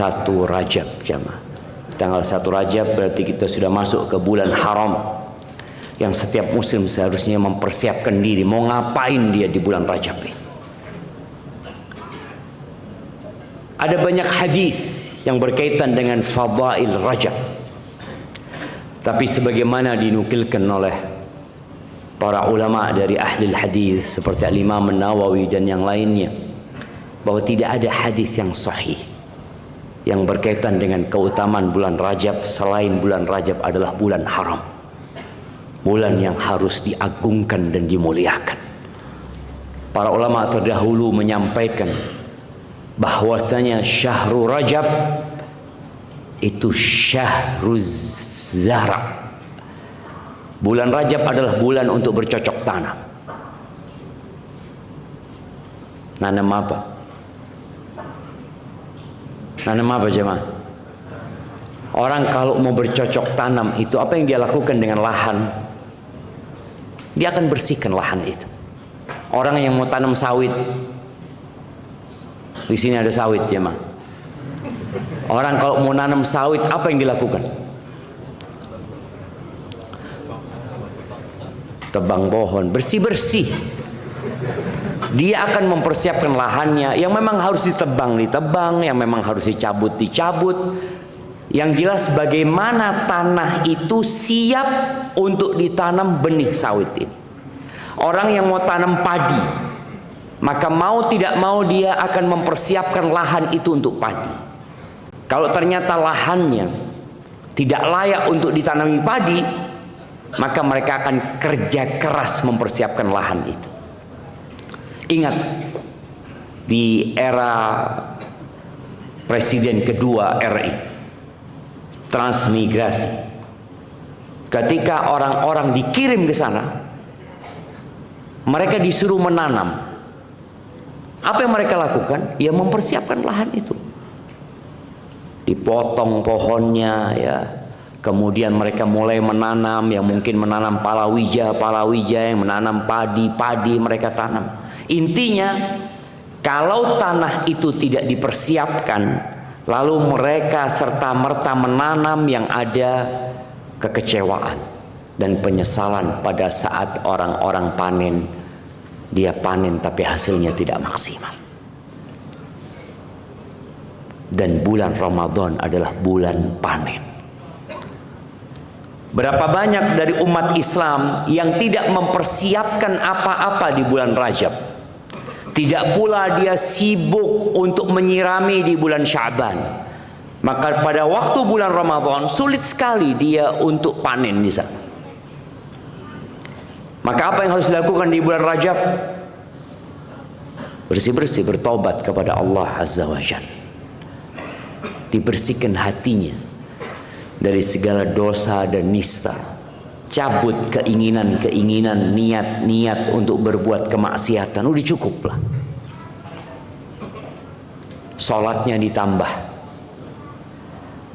1 Rajab jamaah. Tanggal 1 Rajab berarti kita sudah masuk ke bulan haram, yang setiap muslim seharusnya mempersiapkan diri mau ngapain dia di bulan Rajab ini. Ada banyak hadis yang berkaitan dengan fadail Rajab, tapi sebagaimana dinukilkan oleh para ulama dari ahli hadis seperti Al-Imam An-Nawawi dan yang lainnya, bahwa tidak ada hadis yang sahih yang berkaitan dengan keutamaan bulan Rajab selain bulan Rajab adalah bulan haram, bulan yang harus diagungkan dan dimuliakan. Para ulama terdahulu menyampaikan bahwasanya syahrul Rajab itu syahruz zara. Bulan Rajab adalah bulan untuk bercocok tanam. Nanam apa? Nanam apa jemaah? Orang kalau mau bercocok tanam itu apa yang dia lakukan dengan lahan? Dia akan bersihkan lahan itu. Orang yang mau tanam sawit, di sini ada sawit jemaah. Orang kalau mau nanam sawit apa yang dilakukan? Tebang pohon, bersih-bersih. Dia akan mempersiapkan lahannya yang memang harus ditebang, yang memang harus dicabut. Yang jelas bagaimana tanah itu siap untuk ditanam benih sawit ini. Orang yang mau tanam padi, maka mau tidak mau dia akan mempersiapkan lahan itu untuk padi. Kalau ternyata lahannya tidak layak untuk ditanami padi, maka mereka akan kerja keras mempersiapkan lahan itu. Ingat, di era Presiden kedua RI, transmigrasi, ketika orang-orang dikirim ke sana, mereka disuruh menanam. Apa yang mereka lakukan? Ya mempersiapkan lahan itu. Dipotong pohonnya ya. Kemudian mereka mulai menanam, yang mungkin menanam palawija, yang menanam padi mereka tanam. Intinya, kalau tanah itu tidak dipersiapkan, lalu mereka serta-merta menanam, yang ada kekecewaan dan penyesalan pada saat orang-orang panen. Dia panen tapi hasilnya tidak maksimal. Dan bulan Ramadan adalah bulan panen. Berapa banyak dari umat Islam yang tidak mempersiapkan apa-apa di bulan Rajab. Tidak pula dia sibuk untuk menyirami di bulan Sya'ban. Maka pada waktu bulan Ramadan sulit sekali dia untuk panen di sana. Maka apa yang harus dilakukan di bulan Rajab? Bersih-bersih, bertobat kepada Allah Azza wa Jalla. Dibersihkan hatinya dari segala dosa dan nista. Cabut keinginan-keinginan, niat-niat untuk berbuat kemaksiatan. Udah cukup lah. Sholatnya ditambah.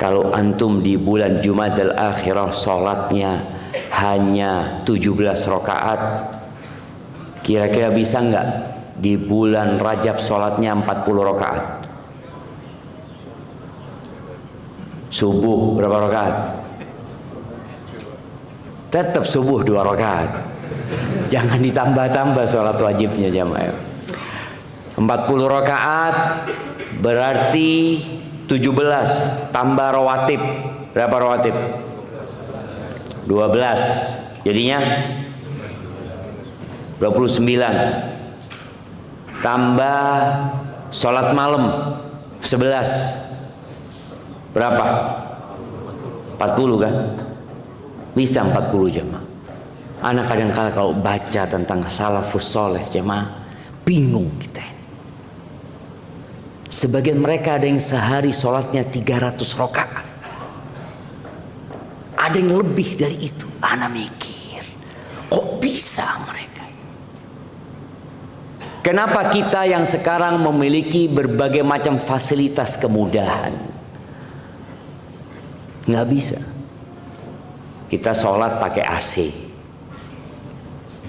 Kalau antum di bulan Jumadil Akhirah sholatnya hanya 17 rakaat, kira-kira bisa nggak di bulan Rajab sholatnya 40 rakaat? Subuh berapa rakaat? Tetap subuh 2 rakaat. Jangan ditambah-tambah sholat wajibnya jamaah. 40 rakaat berarti 17 tambah rawatib. Berapa rawatib? 12. Jadinya 29. Tambah sholat malam 11. Berapa? 40 kan? Bisa 40 jemaah. Anak kadang-kadang kalau baca tentang salafus soleh jemaah, bingung kita. Sebagian mereka ada yang sehari sholatnya 300 rakaat. Ada yang lebih dari itu. Anak mikir, kok bisa mereka? Kenapa kita yang sekarang memiliki berbagai macam fasilitas kemudahan nggak bisa? Kita sholat pakai AC.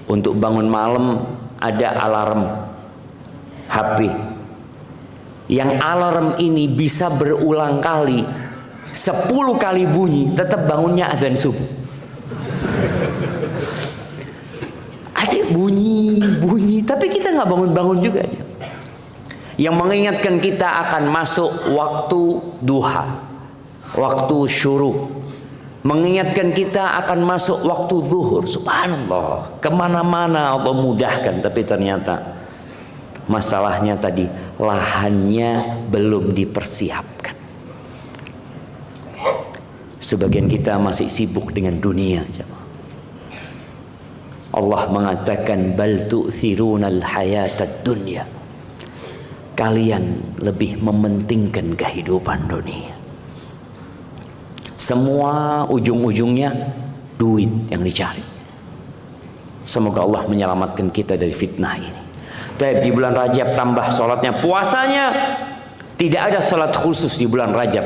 Untuk bangun malam ada alarm HP. Yang alarm ini bisa berulang kali, 10 kali bunyi, tetap bangunnya adzan subuh. Adik bunyi, tapi kita nggak bangun-bangun juga aja. Yang mengingatkan kita akan masuk waktu duha, waktu syuruk, mengingatkan kita akan masuk waktu zuhur. Subhanallah, kemana-mana Allah mudahkan, tapi ternyata masalahnya tadi, lahannya belum dipersiapkan. Sebagian kita masih sibuk dengan dunia. Allah mengatakan, bal tu'thirunal hayatad dunya. Kalian lebih mementingkan kehidupan dunia. Semua ujung-ujungnya duit yang dicari. Semoga Allah menyelamatkan kita dari fitnah ini. Di bulan Rajab tambah sholatnya, puasanya tidak ada sholat khusus di bulan Rajab,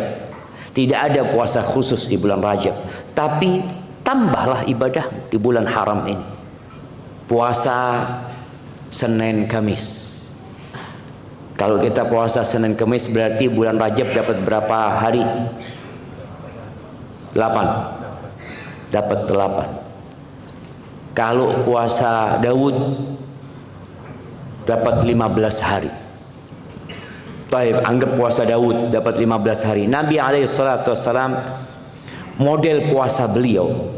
tidak ada puasa khusus di bulan Rajab, tapi tambahlah ibadah di bulan haram ini. Puasa Senin Kamis. Kalau kita puasa Senin Kamis berarti bulan Rajab dapat berapa hari? 8. Dapat 8. Kalau puasa Daud dapat 15 hari. Baik, anggap puasa Daud dapat 15 hari. Nabi SAW model puasa beliau,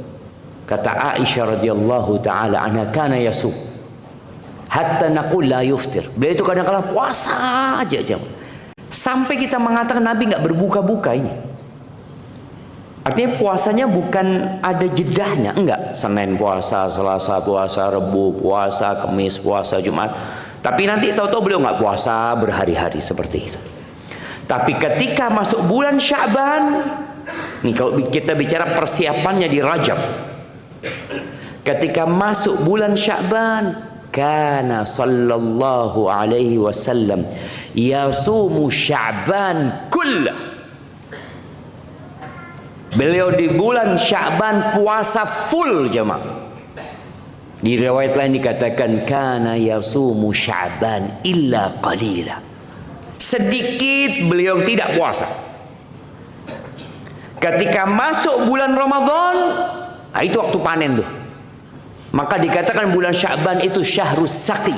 kata Aisyah radhiyallahu taala anha, kana yasum hatta naqul la yuftir. Beliau itu kadang-kadang puasa aja. Sampai kita mengatakan Nabi nggak berbuka-buka ini. Artinya puasanya bukan ada jedahnya, enggak. Senin puasa, Selasa puasa, Rebu puasa, Kamis puasa, Jumat. Tapi nanti tahu-tahu beliau nggak puasa berhari-hari seperti itu. Tapi ketika masuk bulan Sya'ban, nih kalau kita bicara persiapannya di Rajab, ketika masuk bulan Sya'ban, kana sallallahu alaihi wasallam yasumu Sya'ban kullah. Beliau di bulan Sya'ban puasa full jemaah. Di riwayat lain dikatakan kana yasumu Sya'ban illa qalila. Sedikit beliau tidak puasa. Ketika masuk bulan Ramadan, itu waktu panen tuh. Maka dikatakan bulan Sya'ban itu syahrus saqi.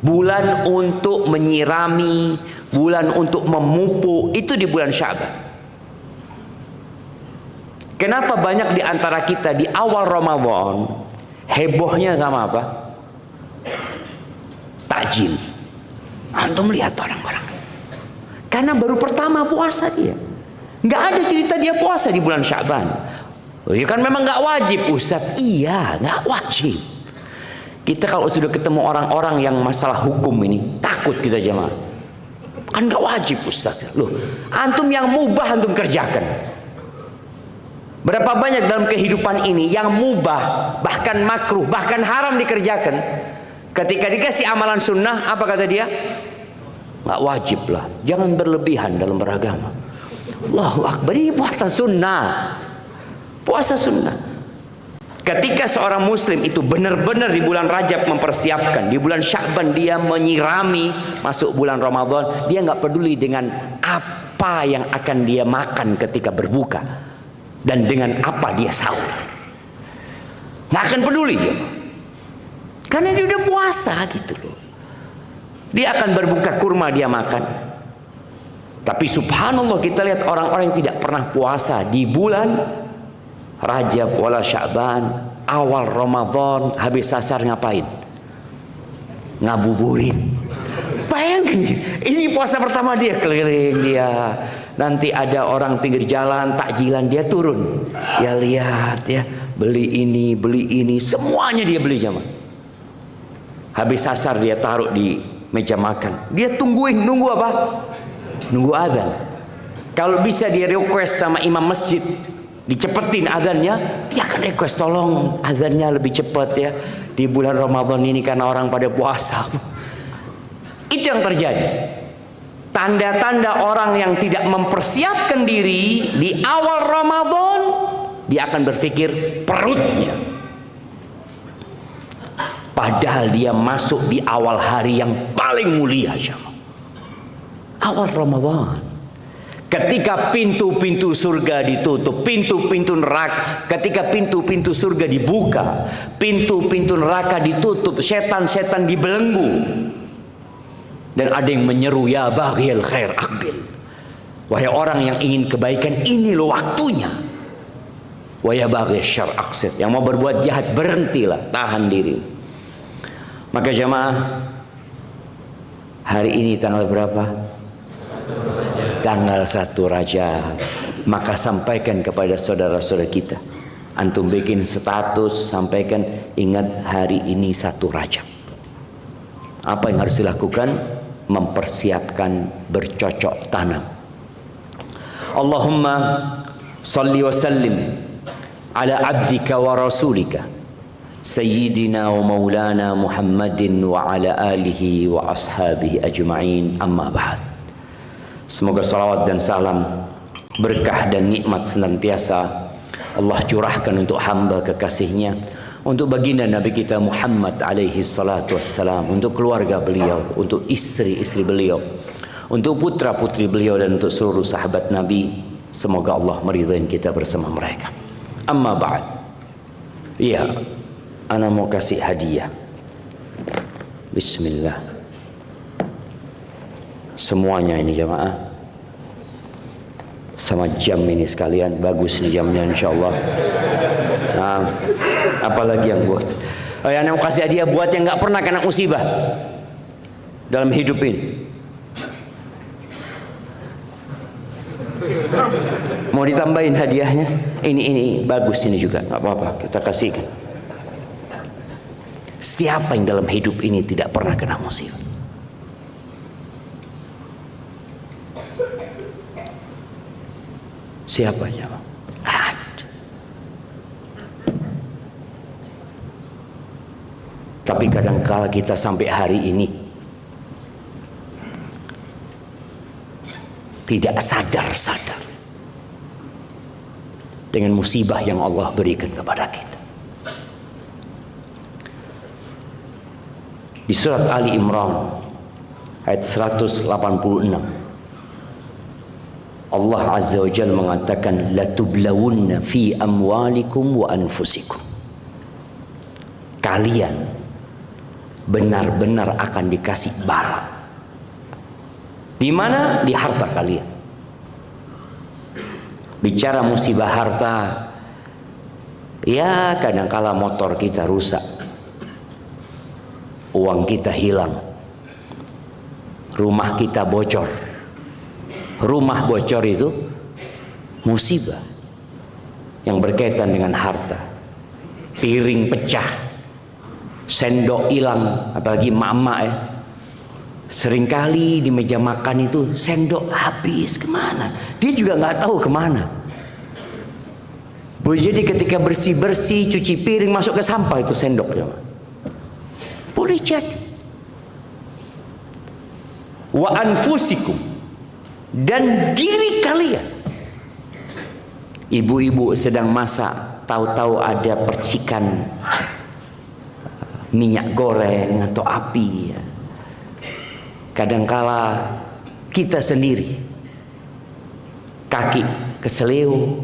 Bulan untuk menyirami, bulan untuk memupuk, itu di bulan Sya'ban. Kenapa banyak di antara kita di awal Ramadan hebohnya sama apa? Takjil. Antum lihat orang-orang, karena baru pertama puasa dia, nggak ada cerita dia puasa di bulan Sya'ban. Oh ya kan memang nggak wajib Ustadz. Iya nggak wajib. Kita kalau sudah ketemu orang-orang yang masalah hukum ini takut kita jemaah. Kan nggak wajib Ustadz. Loh, antum yang mubah antum kerjakan. Berapa banyak dalam kehidupan ini yang mubah, bahkan makruh, bahkan haram dikerjakan. Ketika dikasih amalan sunnah, apa kata dia? Nggak wajib lah, jangan berlebihan dalam beragama. Allahu Akbar, ini puasa sunnah. Puasa sunnah. Ketika seorang muslim itu benar-benar di bulan Rajab mempersiapkan, di bulan Sya'ban dia menyirami masuk bulan Ramadan, dia nggak peduli dengan apa yang akan dia makan ketika berbuka dan dengan apa dia sahur, nggak akan peduli dia, karena dia udah puasa gitu loh. Dia akan berbuka kurma dia makan. Tapi subhanallah kita lihat orang-orang yang tidak pernah puasa di bulan Rajab wala Sya'ban, awal Ramadan habis asar ngapain? Ngabuburit. Bayangkan ini puasa pertama dia, keliling dia. Nanti ada orang pinggir jalan takjilan, dia turun. Ya lihat ya, beli ini, semuanya dia beli jamaah. Habis asar dia taruh di meja makan. Dia nunggu apa? Nunggu azan. Kalau bisa dia request sama imam masjid dicepetin azannya, dia akan request tolong azannya lebih cepat ya di bulan Ramadan ini karena orang pada puasa. Itu yang terjadi. Tanda-tanda orang yang tidak mempersiapkan diri di awal Ramadan, dia akan berpikir perutnya. Padahal dia masuk di awal hari yang paling mulia. awal Ramadan. Ketika pintu-pintu surga ditutup, pintu-pintu neraka, ketika pintu-pintu surga dibuka, pintu-pintu neraka ditutup, setan-setan dibelenggu. Dan ada yang menyeru, ya baghil khair aqbil. Wahai orang yang ingin kebaikan, ini loh waktunya. Wa ya baghil syarr aqsid. Yang mau berbuat jahat, berhentilah, tahan diri. Maka jamaah, hari ini tanggal berapa? Tanggal 1 Rajab. Maka sampaikan kepada saudara-saudara kita, antum bikin status, sampaikan, ingat hari ini 1 Rajab. Apa yang harus dilakukan? Mempersiapkan bercocok tanam. Allahumma salli wa sallim ala abdika wa rasulika Sayyidina wa maulana Muhammadin wa ala alihi wa ashabihi ajma'in, amma ba'd. Semoga salawat dan salam, berkah dan nikmat senantiasa Allah curahkan untuk hamba kekasihnya, untuk baginda Nabi kita Muhammad alaihi salatu wassalam, untuk keluarga beliau, untuk istri-istri beliau, untuk putra-putri beliau, dan untuk seluruh sahabat Nabi. Semoga Allah meridhai kita bersama mereka. Amma ba'd. Iya, ana mau kasih hadiah. Bismillah. Semuanya ini jamaah, sama jam ini sekalian, bagus nih jamnya insyaallah. Nah, apalagi yang buat, yang mau kasih hadiah buat yang nggak pernah kena musibah dalam hidup ini. Mau ditambahin hadiahnya? Ini bagus ini juga, nggak apa-apa, kita kasihkan. Siapa yang dalam hidup ini tidak pernah kena musibah? Siapa ya? Tapi kadangkala kita sampai hari ini tidak sadar-sadar dengan musibah yang Allah berikan kepada kita. Di surat Ali Imran ayat 186, Allah Azza wa Jalla mengatakan, latublawunna fi amwalikum wa anfusikum. Kalian benar-benar akan dikasih bala. Di mana? Di harta kalian. Bicara musibah harta, ya kadangkala motor kita rusak, uang kita hilang, rumah kita bocor. Rumah bocor itu musibah yang berkaitan dengan harta. Piring pecah, sendok hilang, apalagi emak-emak ya. Seringkali di meja makan itu sendok habis kemana, dia juga nggak tahu kemana. Jadi ketika bersih-bersih, cuci piring, masuk ke sampah itu sendoknya. Boleh jadi. Wa anfusikum, dan diri kalian. Ibu-ibu sedang masak, tahu-tahu ada percikan minyak goreng atau api. Kadangkala kita sendiri, kaki keseleo,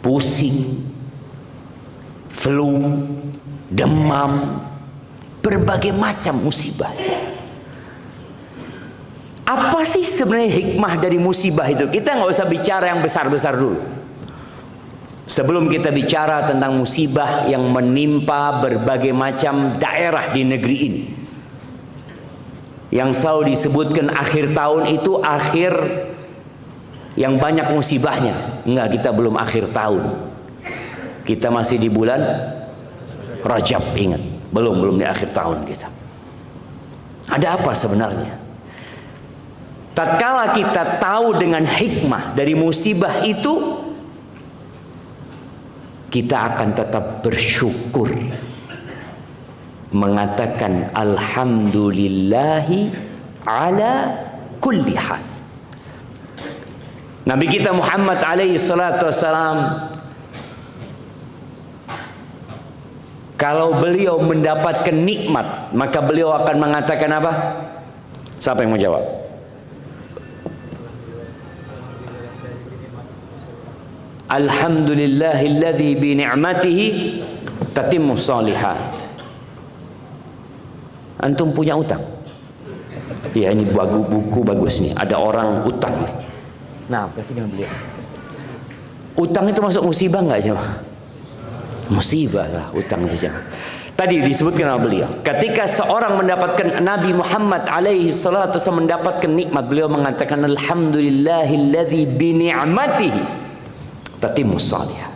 pusing, flu, demam, berbagai macam musibah. Apa sih sebenarnya hikmah dari musibah itu? Kita nggak usah bicara yang besar-besar dulu. Sebelum kita bicara tentang musibah yang menimpa berbagai macam daerah di negeri ini, yang selalu disebutkan akhir tahun itu akhir yang banyak musibahnya. Enggak, kita belum akhir tahun. Kita masih di bulan Rajab, ingat. Belum di akhir tahun kita. Ada apa sebenarnya? Tatkala kita tahu dengan hikmah dari musibah itu, kita akan tetap bersyukur, mengatakan alhamdulillahi ala kulli hal. Nabi kita Muhammad alaihi salatu wassalam, kalau beliau mendapatkan nikmat, maka beliau akan mengatakan apa? Siapa yang mau jawab? Alhamdulillahilladzi bi ni'matihi tatimmu shalihat. Antum punya utang? Ya, ini buku bagus nih. Ada orang utang nih. Nah, kasih dengan beliau. Utang itu masuk musibah nggak jemaah? Musibah lah utang itu jemaah. Tadi disebutkan oleh beliau, ketika seorang mendapatkan Nabi Muhammad alaihi salatu wasallam mendapatkan nikmat, beliau mengatakan alhamdulillahilladzi bi ni'matihi tatimmu shalihat.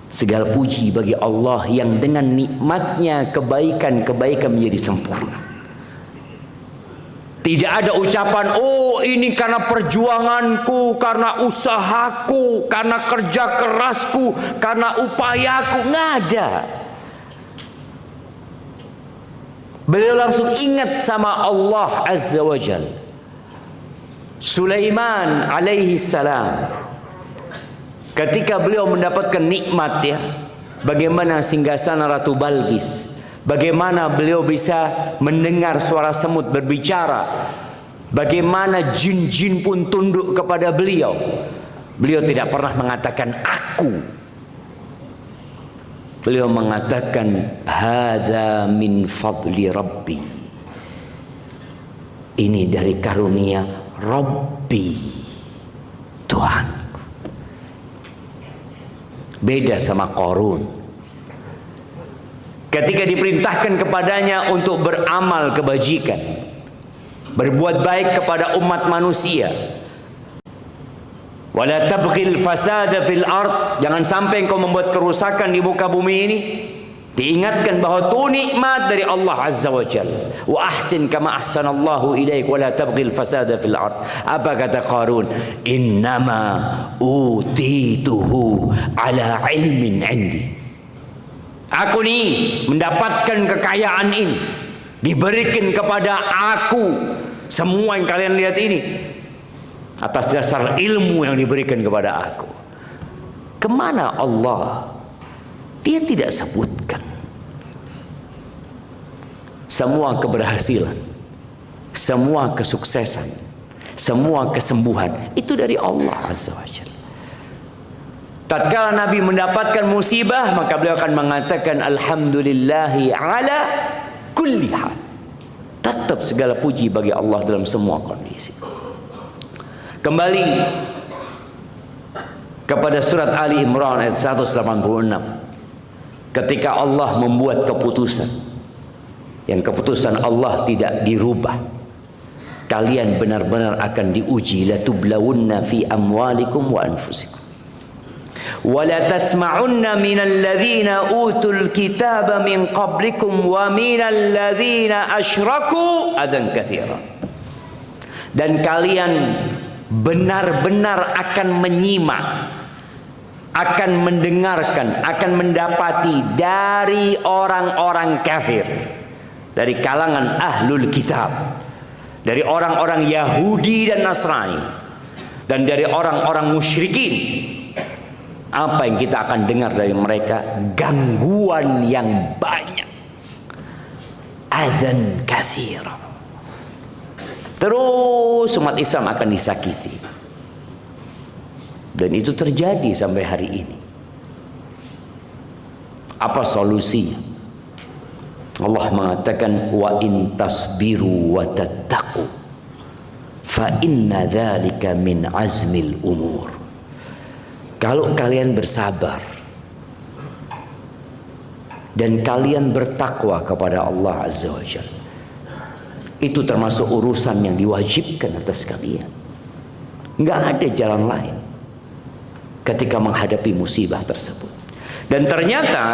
Segala puji bagi Allah yang dengan nikmatnya kebaikan-kebaikan menjadi sempurna. Tidak ada ucapan, oh ini karena perjuanganku, karena usahaku, karena kerja kerasku, karena upayaku. Nggak ada. Beliau langsung ingat sama Allah Azza wa Jal. Sulaiman alaihi salam, ketika beliau mendapatkan nikmat ya, bagaimana singgasana Ratu Balqis, bagaimana beliau bisa mendengar suara semut berbicara, bagaimana jin-jin pun tunduk kepada beliau. Beliau tidak pernah mengatakan aku. Beliau mengatakan hadza min fadli rabbi. Ini dari karunia Rabbi, Tuhanku. Beda sama Qarun. Ketika diperintahkan kepadanya untuk beramal kebajikan, berbuat baik kepada umat manusia, wala tabghil fasada fil ard, jangan sampai engkau membuat kerusakan di muka bumi ini. Diingatkan bahwa itu nikmat dari Allah Azza wa Jalla. Wa ahsin kama ahsanallahu ilaik wala tabghil fasada fil ard. Apa kata Qarun? Innama utituhu ala ilmin indi. Aku nih mendapatkan kekayaan ini, diberikan kepada aku. Semua yang kalian lihat ini atas dasar ilmu yang diberikan kepada aku. Kemana Allah? Dia tidak sebutkan. Semua keberhasilan, semua kesuksesan, semua kesembuhan itu dari Allah Azza wa Jalla. Tatkala Nabi mendapatkan musibah, maka beliau akan mengatakan alhamdulillahi ala kulli hal. Tetap segala puji bagi Allah dalam semua kondisi. Kembali kepada surat Ali Imran ayat 186. Ketika Allah membuat keputusan, yang keputusan Allah tidak dirubah, kalian benar-benar akan diuji. La tublawunna fi amwalikum wa anfusikum wa la tasma'unna minal ladzina utul kitaba min qablikum wa minal ladzina asyraku adan katsira. Dan kalian benar-benar akan menyimak, akan mendengarkan, akan mendapati dari orang-orang kafir, dari kalangan ahlul kitab, dari orang-orang Yahudi dan Nasrani, dan dari orang-orang musyrikin. Apa yang kita akan dengar dari mereka? Gangguan yang banyak. Adan katsira. Terus umat Islam akan disakiti. Dan itu terjadi sampai hari ini. Apa solusinya? Allah mengatakan wa in tasbiru wa tattaqu fa inna dzalika min azmil umur. Kalau kalian bersabar dan kalian bertakwa kepada Allah Azza wa Jalla, itu termasuk urusan yang diwajibkan atas kalian. Enggak ada jalan lain ketika menghadapi musibah tersebut. Dan ternyata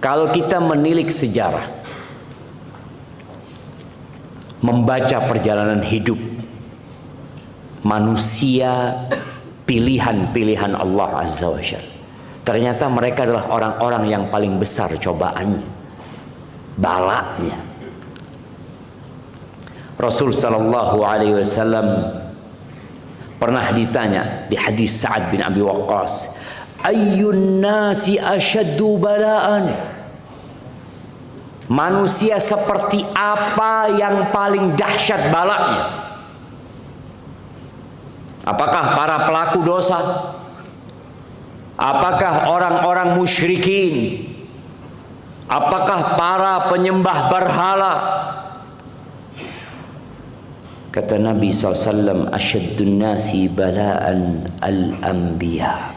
kalau kita menilik sejarah, membaca perjalanan hidup manusia, pilihan-pilihan Allah Azza wa Jalla, ternyata mereka adalah orang-orang yang paling besar cobaannya, balanya. Rasul sallallahu alaihi wasallam pernah ditanya di hadis Sa'ad bin Abi Waqqas, ayyun nasi asyaddu bala'an, manusia seperti apa yang paling dahsyat balanya? Apakah para pelaku dosa? Apakah orang-orang musyrikin? Apakah para penyembah berhala? Kata Nabi SAW, asyaddun nasi bala'an al-anbiya.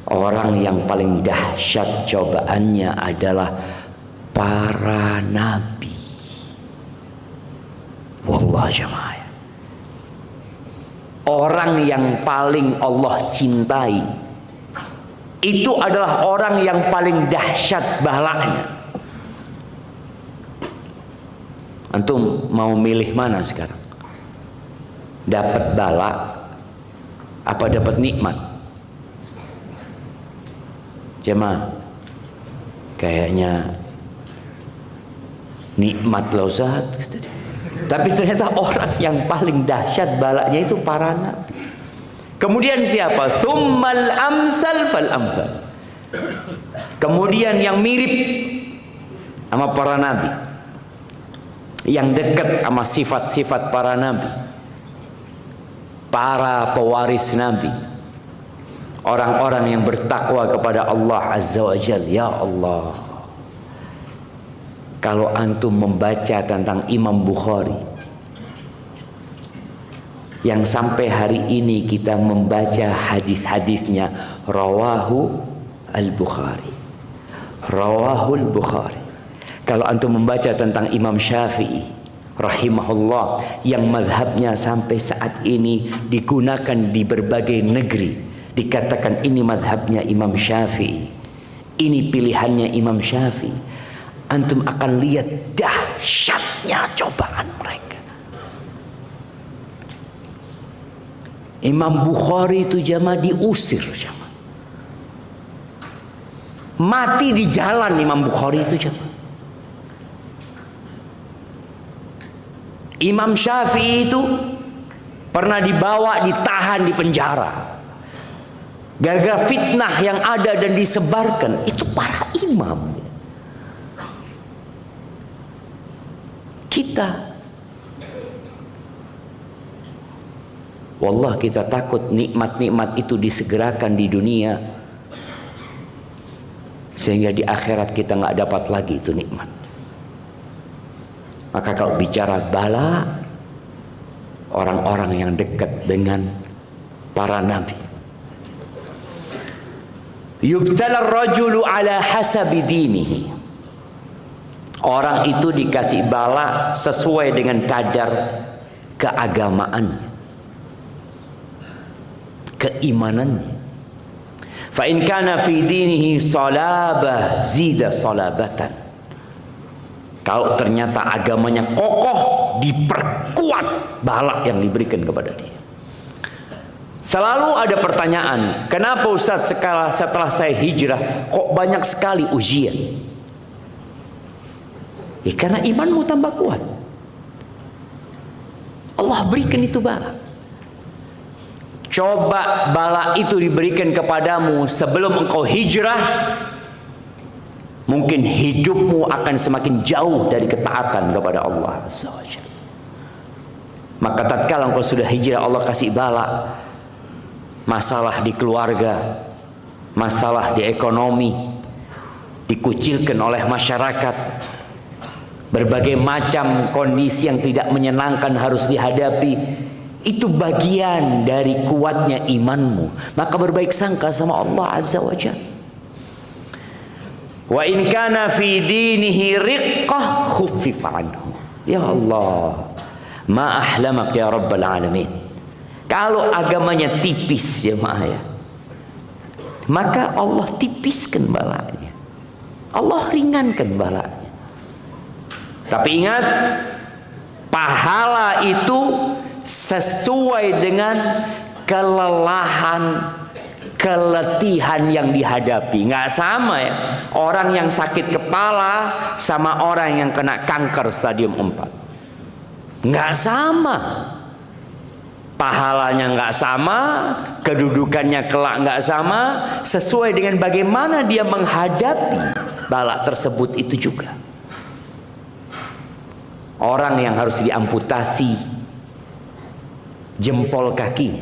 Orang yang paling dahsyat cobaannya adalah para nabi. Wallah jemaah. Orang yang paling Allah cintai itu adalah orang yang paling dahsyat balanya. Antum mau milih mana sekarang? Dapat bala apa dapat nikmat? Jemaah, kayaknya nikmat lah Ustaz. Tapi ternyata orang yang paling dahsyat balanya itu para nabi. Kemudian siapa? Tsummal amsal fal amsal. Kemudian yang mirip sama para nabi, yang dekat sama sifat-sifat para nabi, para pewaris nabi, orang-orang yang bertakwa kepada Allah Azza wa Jalla. Ya Allah, kalau antum membaca tentang Imam Bukhari, yang sampai hari ini kita membaca hadis-hadisnya, rawahu al-Bukhari, rawahul Bukhari. Kalau antum membaca tentang Imam Syafi'i rahimahullah, yang madhabnya sampai saat ini digunakan di berbagai negeri, dikatakan ini madhabnya Imam Syafi'i, ini pilihannya Imam Syafi'i, antum akan lihat dahsyatnya cobaan mereka. Imam Bukhari itu jamaah diusir, jamaah mati di jalan. Imam Bukhari itu jamaah. Imam Syafi'i itu pernah dibawa, ditahan di penjara gara-gara fitnah yang ada dan disebarkan. Itu para imam. Kita, wallah kita takut nikmat-nikmat itu disegerakan di dunia, sehingga di akhirat kita nggak dapat lagi itu nikmat. Maka kalau bicara bala, orang-orang yang dekat dengan para nabi. Yubtala ar-rajulu ala hasabi dinihi. Orang itu dikasih bala sesuai dengan kadar keagamaan, keimanannya. Fa in kana fi dinihi salabah zida salabatan. Kalau ternyata agamanya kokoh, diperkuat bala yang diberikan kepada dia. Selalu ada pertanyaan, kenapa Ustaz setelah saya hijrah kok banyak sekali ujian? Ya karena imanmu tambah kuat. Allah berikan itu bala. Coba bala itu diberikan kepadamu sebelum engkau hijrah, mungkin hidupmu akan semakin jauh dari ketaatan kepada Allah Azza wa Jalla. Maka tatkala engkau sudah hijrah, Allah kasih bala, masalah di keluarga, masalah di ekonomi, dikucilkan oleh masyarakat, berbagai macam kondisi yang tidak menyenangkan harus dihadapi. Itu bagian dari kuatnya imanmu. Maka berbaik sangka sama Allah Azza wa Jalla. Wa in kana fi dinihi riqqah khuffifa anhu. Ya Allah, ma ahlamak ya rabbal alamin. Kalau agamanya tipis ya ya, maka Allah tipiskan balanya, Allah ringankan balanya. Tapi ingat, pahala itu sesuai dengan kelelahan, keletihan yang dihadapi. Nggak sama ya, orang yang sakit kepala sama orang yang kena kanker stadium 4. Nggak sama. Pahalanya nggak sama, kedudukannya kelak nggak sama, sesuai dengan bagaimana dia menghadapi bala tersebut itu juga. Orang yang harus diamputasi jempol kaki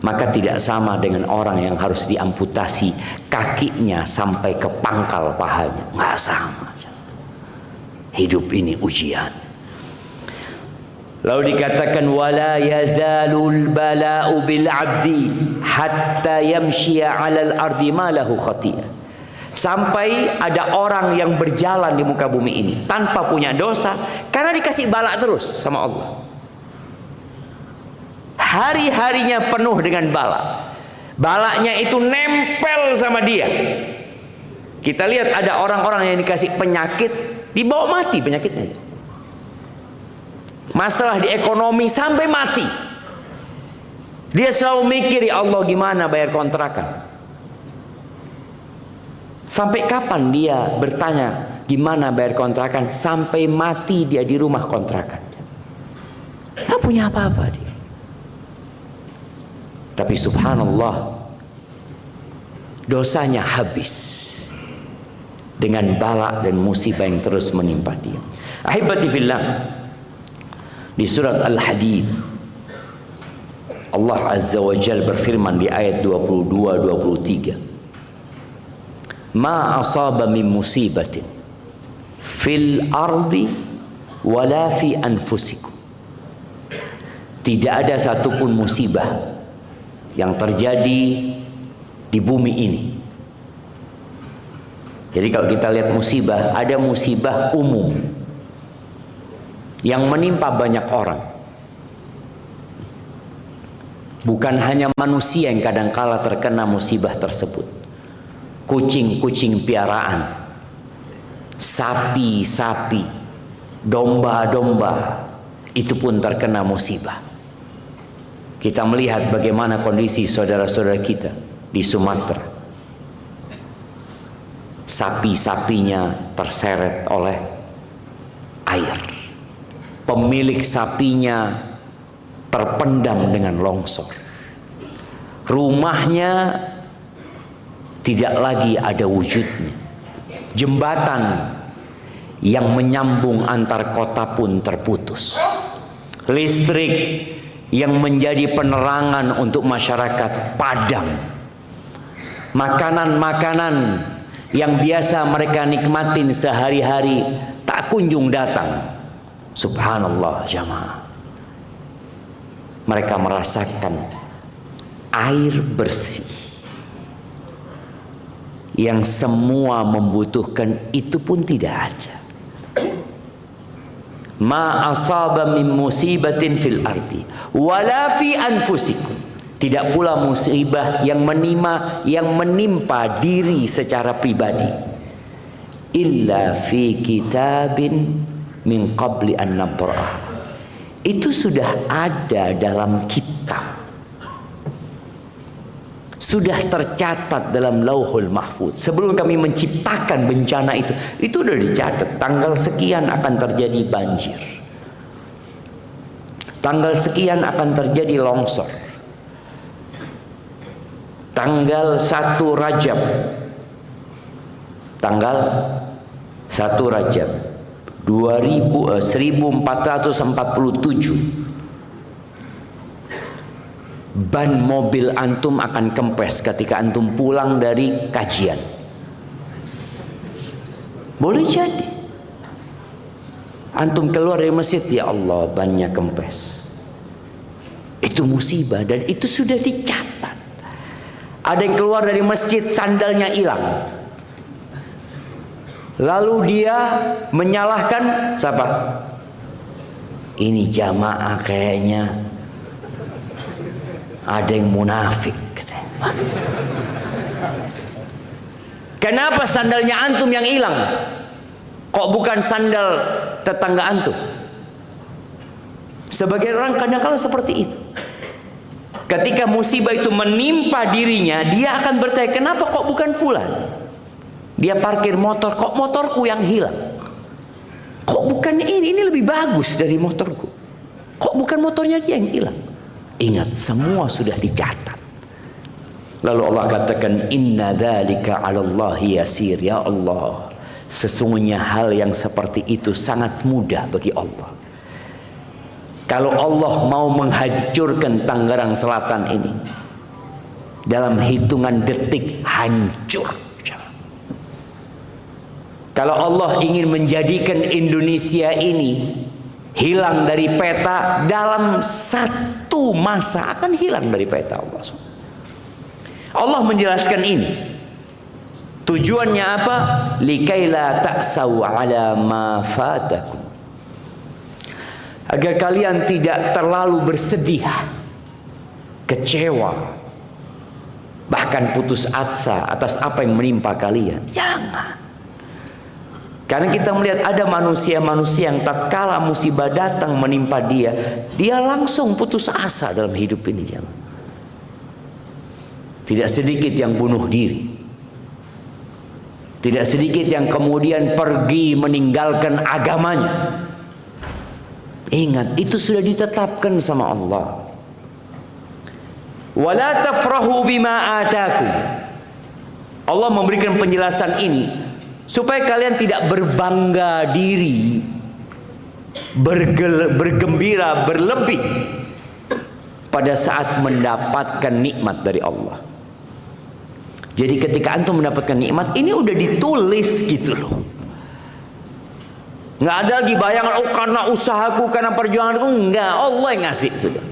maka tidak sama dengan orang yang harus diamputasi kakinya sampai ke pangkal pahanya. Nggak sama. Hidup ini ujian. Lalu dikatakan wala yazalul bala'u bil 'abdi hatta yamshiya 'alal ardi ma lahu khati'ah. Sampai ada orang yang berjalan di muka bumi ini tanpa punya dosa karena dikasih bala terus sama Allah. Hari-harinya penuh dengan bala. Balanya itu nempel sama dia. Kita lihat ada orang-orang yang dikasih penyakit, dibawa mati penyakitnya. Masalah di ekonomi sampai mati. Dia selalu mikir, ya Allah gimana bayar kontrakan. Sampai kapan dia bertanya gimana bayar kontrakan? Sampai mati dia di rumah kontrakan. Nggak punya apa-apa dia. Tapi subhanallah, dosanya habis dengan bala dan musibah yang terus menimpa dia. Ahibati fillah, di surat Al-Hadid Allah Azza wa Jal berfirman di ayat 22-23, ma asaba min musibatin fil ardi wala fi anfusikum. Tidak ada satupun musibah yang terjadi di bumi ini. Jadi kalau kita lihat musibah, ada musibah umum yang menimpa banyak orang. Bukan hanya manusia yang kadangkala terkena musibah tersebut. Kucing-kucing piaraan, sapi-sapi, domba-domba, itu pun terkena musibah. Kita melihat bagaimana kondisi saudara-saudara kita di Sumatera. Sapi-sapinya terseret oleh air. Pemilik sapinya terpendam dengan longsor. Rumahnya tidak lagi ada wujudnya. Jembatan yang menyambung antar kota pun terputus. Listrik yang menjadi penerangan untuk masyarakat padam. Makanan-makanan yang biasa mereka nikmatin sehari-hari tak kunjung datang. Subhanallah jamaah. Mereka merasakan air bersih yang semua membutuhkan itu pun tidak ada. Ma asaba min musibatin fil ardi wala fi anfusikum. Tidak pula musibah yang menimpa diri secara pribadi. Illa fi kitabin min qabli an nabra'ah. Itu sudah ada dalam kitab. Sudah tercatat dalam Lauhul Mahfuz. Sebelum kami menciptakan bencana itu sudah dicatat. Tanggal sekian akan terjadi banjir. Tanggal sekian akan terjadi longsor. Tanggal 1 Rajab. Tanggal 1 Rajab 1447. Ban mobil antum akan kempes ketika antum pulang dari kajian. Boleh jadi antum keluar dari masjid, ya Allah bannya kempes. Itu musibah dan itu sudah dicatat. Ada yang keluar dari masjid sandalnya hilang, lalu dia menyalahkan siapa? Ini jamaah kayaknya ada yang munafik. Kenapa sandalnya antum yang hilang? Kok bukan sandal tetangga antum? Sebagian orang kadang-kadang seperti itu. Ketika musibah itu menimpa dirinya, dia akan bertanya, kenapa kok bukan fulan? Dia parkir motor, kok motorku yang hilang? Kok bukan ini lebih bagus dari motorku? Kok bukan motornya dia yang hilang? Ingat, semua sudah dicatat. Lalu Allah katakan, inna dzalika 'alallahi yasir. Ya Allah, sesungguhnya hal yang seperti itu sangat mudah bagi Allah. Kalau Allah mau menghancurkan Tangerang Selatan ini, dalam hitungan detik hancur. Kalau Allah ingin menjadikan Indonesia ini hilang dari peta, dalam satu masa akan hilang dari peta Allah. Allah menjelaskan ini. Tujuannya apa? Likaila ta'saw ala ma fatakum. Agar kalian tidak terlalu bersedih, kecewa, bahkan putus asa atas apa yang menimpa kalian. Jangan. Karena kita melihat ada manusia-manusia yang tatkala musibah datang menimpa dia langsung putus asa dalam hidup ini. Tidak sedikit yang bunuh diri. Tidak sedikit yang kemudian pergi meninggalkan agamanya. Ingat, itu sudah ditetapkan sama Allah. Wala tafrahu bima atakum. Allah memberikan penjelasan ini supaya kalian tidak berbangga diri, bergembira, berlebih pada saat mendapatkan nikmat dari Allah. Jadi ketika antum mendapatkan nikmat, ini udah ditulis gitu loh. Nggak ada lagi bayangan, oh karena usahaku, karena perjuanganku. Enggak, Allah yang ngasih. Sudah.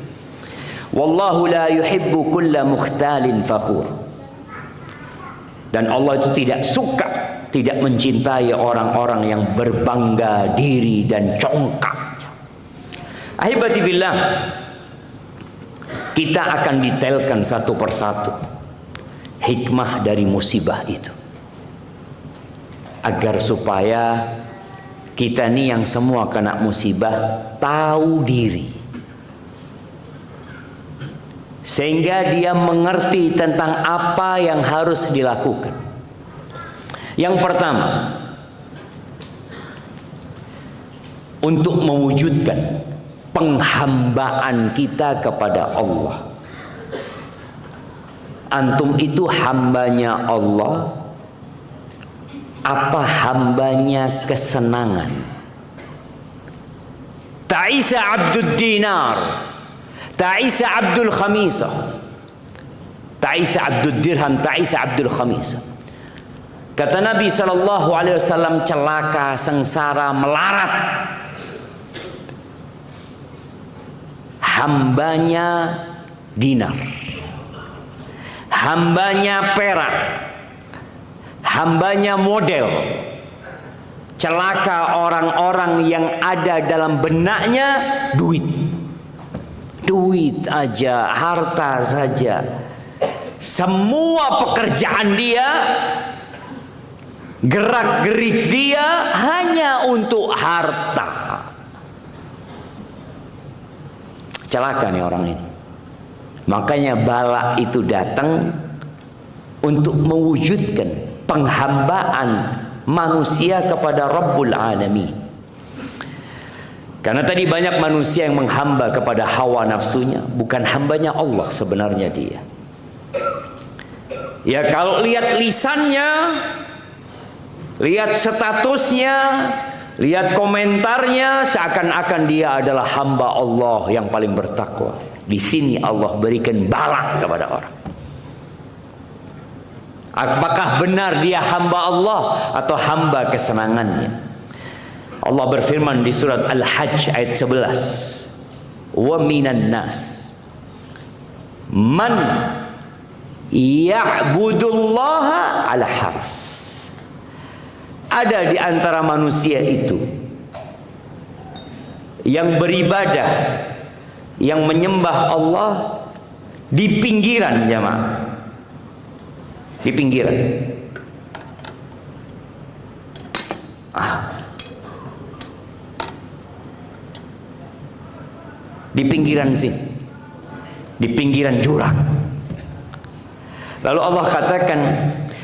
Wallahu la yuhibbu kulla mukhtalin fakhur. Dan Allah itu tidak suka, tidak mencintai orang-orang yang berbangga diri dan congkak. Ahibati billah, kita akan detailkan satu persatu hikmah dari musibah itu, agar supaya kita nih yang semua kena musibah tahu diri, sehingga dia mengerti tentang apa yang harus dilakukan. Yang pertama, untuk mewujudkan penghambaan kita kepada Allah. Antum itu hambanya Allah apa hambanya kesenangan? Ta'isa abdud dinar, ta'isa abdul khamisah, ta'isa abdud dirham, ta'isa abdul khamisah. Kata Nabi SAW, celaka, sengsara, melarat hambanya dinar, hambanya perak, hambanya model. Celaka orang-orang yang ada dalam benaknya duit, duit aja, harta saja. Semua pekerjaan dia, gerak-gerik dia hanya untuk harta. Celaka nih orang ini. Makanya bala itu datang untuk mewujudkan penghambaan manusia kepada Rabbul Alamin. Karena tadi banyak manusia yang menghamba kepada hawa nafsunya, bukan hambanya Allah sebenarnya dia. Ya kalau lihat lisannya, lihat statusnya, lihat komentarnya, seakan-akan dia adalah hamba Allah yang paling bertakwa. Di sini Allah berikan bala kepada orang. Apakah benar dia hamba Allah atau hamba kesenangannya? Allah berfirman di surat Al-Hajj ayat 11, wa minan nas man ya'budullaha ala harf. Ada di antara manusia itu yang beribadah, yang menyembah Allah di pinggiran, jamaah. Di pinggiran. Di pinggiran sih. Di pinggiran jurang. Lalu Allah katakan,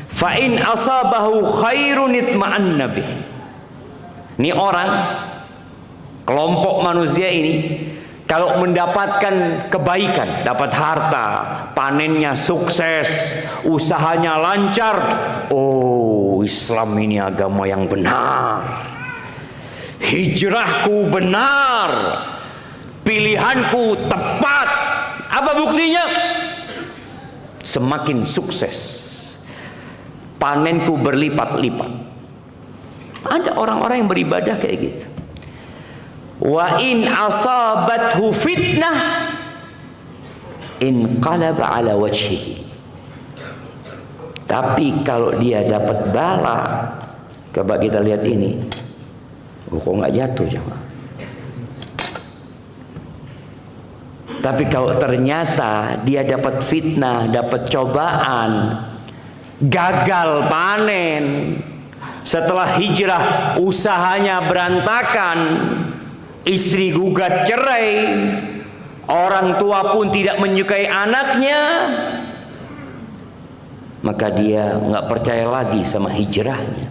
fa in asabahu khairun itma'anna bih. Ini orang, kelompok manusia ini, kalau mendapatkan kebaikan, dapat harta, panennya sukses, usahanya lancar, oh Islam ini agama yang benar, hijrahku benar, pilihanku tepat. Apa buktinya? semakin sukses. Panenku berlipat-lipat. Ada orang-orang yang beribadah kayak gitu. Wa in asabathu fitnah inqalaba ala wajhihi. Tapi kalau dia dapat bala, coba kita lihat ini, kok nggak jatuh jemaah. Tapi kalau ternyata dia dapat fitnah, dapat cobaan, gagal panen, setelah hijrah usahanya berantakan, istri gugat cerai, orang tua pun tidak menyukai anaknya, maka dia nggak percaya lagi sama hijrahnya.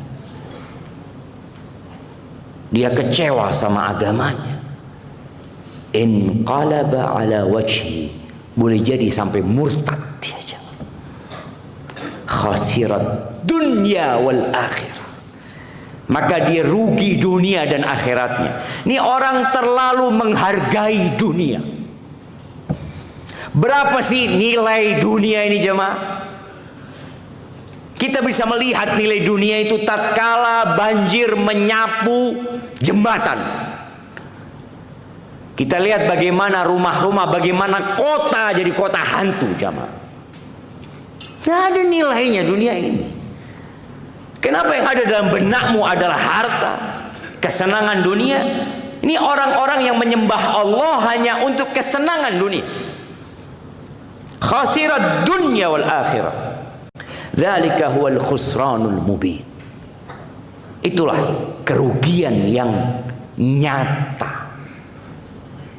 Dia kecewa sama agamanya. Inqalaba ala wajhi, boleh jadi sampai murtad dia. Khasirat dunya wal akhirah, maka dia rugi dunia dan akhiratnya. Ini orang terlalu menghargai dunia. Berapa sih nilai dunia ini jemaah? Kita bisa melihat nilai dunia itu tatkala banjir menyapu jembatan. Kita lihat bagaimana rumah-rumah, bagaimana kota jadi kota hantu jemaah. Tidak ada nilainya dunia ini. Kenapa yang ada dalam benakmu adalah harta, kesenangan dunia? Ini orang-orang yang menyembah Allah hanya untuk kesenangan dunia. Khasirat dunya wal akhirah. Dzalika huwal khusranul mubin. Itulah kerugian yang nyata.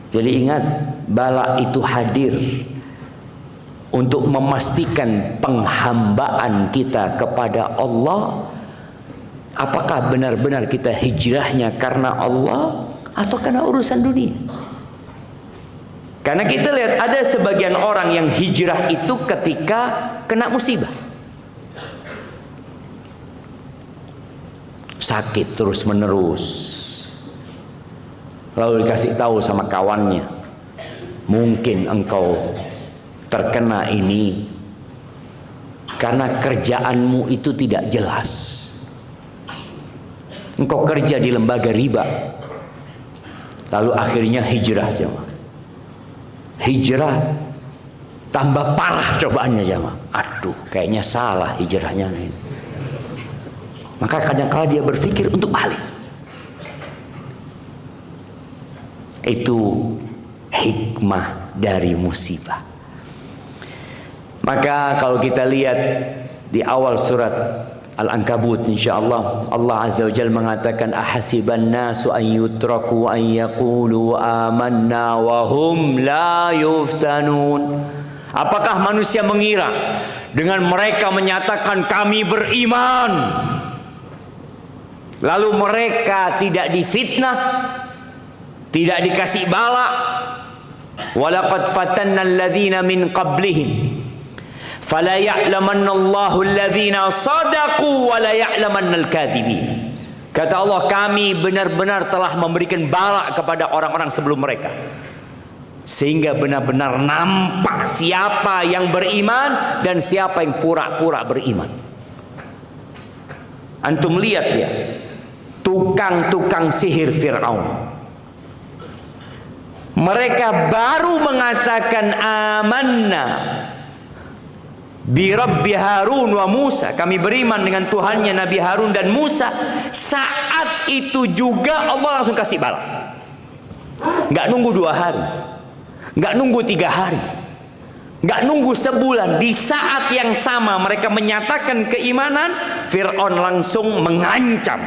Jadi ingat, bala itu hadir untuk memastikan penghambaan kita kepada Allah. Apakah benar-benar kita hijrahnya karena Allah atau karena urusan dunia? Karena kita lihat ada sebagian orang yang hijrah itu ketika kena musibah. Sakit terus menerus, lalu dikasih tahu sama kawannya, mungkin engkau terkena ini karena kerjaanmu itu tidak jelas. Engkau kerja di lembaga riba, lalu akhirnya hijrah jemaah. Hijrah tambah parah cobaannya jemaah. Aduh, kayaknya salah hijrahnya ini. Maka kadang-kala dia berpikir untuk balik. Itu hikmah dari musibah. Maka kalau kita lihat di awal surat Al-Ankabut, insyaallah Allah Azza wa Jalla mengatakan ahasiban nasu an yutraku an yaqulu amanna wa hum la yuftanun. Apakah manusia mengira dengan mereka menyatakan kami beriman, lalu mereka tidak difitnah, tidak dikasih bala? Walaqad fatanna alladhina min qablihim fala ya'lamanna Allahu alladhina sadaqu wa la ya'lamanna al-kadhibin. Kata Allah, kami benar-benar telah memberikan bala kepada orang-orang sebelum mereka, sehingga benar-benar nampak siapa yang beriman dan siapa yang pura-pura beriman. Antum lihat ya, tukang-tukang sihir Fir'aun. Mereka baru mengatakan amanna bi Rabbi Harun wa Musa, kami beriman dengan Tuhannya Nabi Harun dan Musa. Saat itu juga Allah langsung kasih bala. Nggak nunggu 2 hari, nggak nunggu 3 hari, nggak nunggu sebulan. Di saat yang sama mereka menyatakan keimanan, Fir'aun langsung mengancam,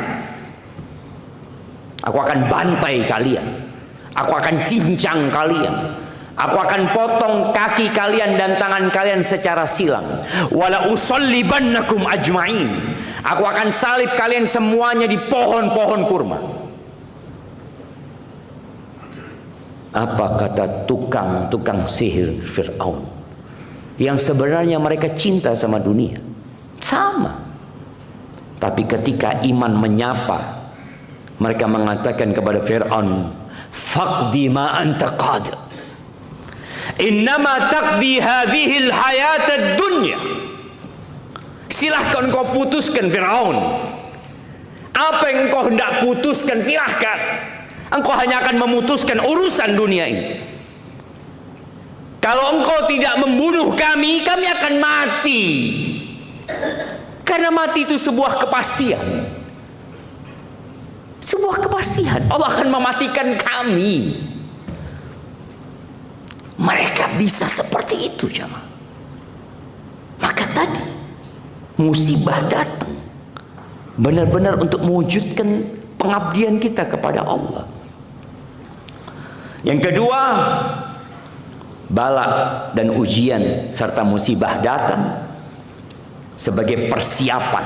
aku akan bantai kalian, aku akan cincang kalian, aku akan potong kaki kalian dan tangan kalian secara silang. Wala usallibannakum ajma'in, aku akan salib kalian semuanya di pohon-pohon kurma. Apa kata tukang-tukang sihir Fir'aun yang sebenarnya mereka cinta sama dunia? Sama. Tapi ketika iman menyapa, mereka mengatakan kepada Fir'aun, faqdi ma anta qadir, Innama taqdi hadhil hayatad dunya. Silahkan kau putuskan Fir'aun. Apa yang kau hendak putuskan, silahkan. Engkau hanya akan memutuskan urusan dunia ini. Kalau engkau tidak membunuh kami, kami akan mati. Karena mati itu sebuah kepastian. Sebuah kepastian. Allah akan mematikan kami. Mereka bisa seperti itu, jemaah. Maka tadi musibah datang benar-benar untuk mewujudkan pengabdian kita kepada Allah. Yang kedua, bala dan ujian serta musibah datang sebagai persiapan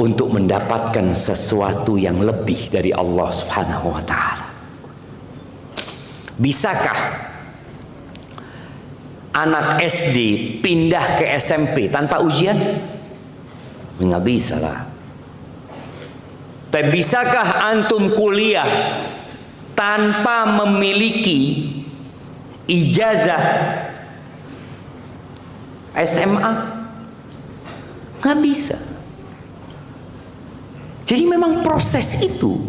untuk mendapatkan sesuatu yang lebih dari Allah Subhanahu wa taala. Bisakah anak SD pindah ke SMP tanpa ujian? Nggak bisa lah. Tapi bisakah antum kuliah tanpa memiliki ijazah SMA? Nggak bisa. Jadi memang proses itu,